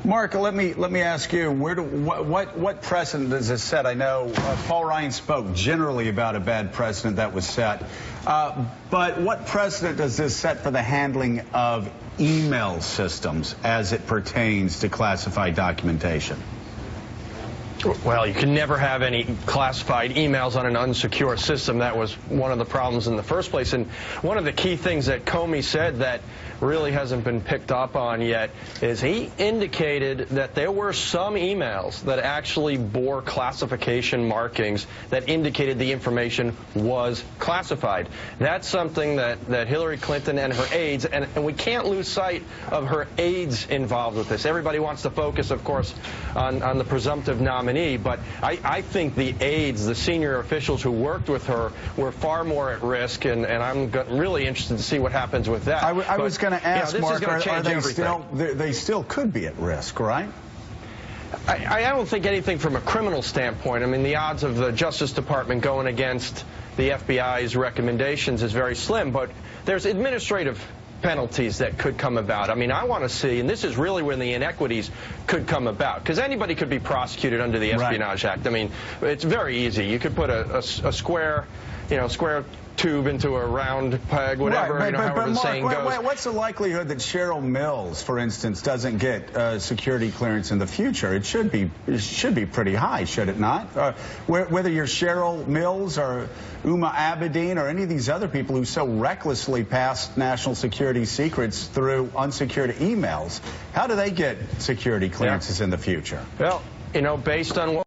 Mark, let me ask you, what precedent does this set? I know Paul Ryan spoke generally about a bad precedent that was set, but what precedent does this set for the handling of email systems as it pertains to classified documentation? Well, you can never have any classified emails on an unsecure system. That was one of the problems in the first place. And one of the key things that Comey said that really hasn't been picked up on yet is he indicated that there were some emails that actually bore classification markings that indicated the information was classified. That's something that Hillary Clinton and her aides, and we can't lose sight of her aides involved with this. Everybody wants to focus, of course, on the presumptive nominee, but I think the aides, the senior officials who worked with her, were far more at risk, and I'm really interested to see what happens with that. I was going to ask, Mark, are they still could be at risk, right? I don't think anything from a criminal standpoint. I mean, the odds of the Justice Department going against the FBI's recommendations is very slim, but there's administrative penalties that could come about. I mean, I want to see, and this is really when the inequities could come about, because anybody could be prosecuted under the Espionage Act. I mean, it's very easy. You could put a square, square tube into a round peg, whatever, however the saying goes. What's the likelihood that Cheryl Mills, for instance, doesn't get security clearance in the future? It should be pretty high, should it not? Whether you're Cheryl Mills or Abedin or any of these other people who so recklessly pass national security secrets through unsecured emails, how do they get security clearances in the future? Well, based on what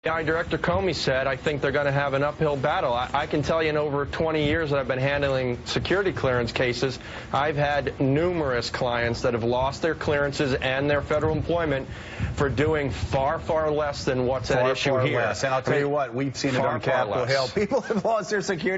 Director Comey said, I think they're going to have an uphill battle. I can tell you in over 20 years that I've been handling security clearance cases, I've had numerous clients that have lost their clearances and their federal employment for doing far, far less than what's at issue here. And I'll tell you what, we've seen it on Capitol Hill. People have lost their security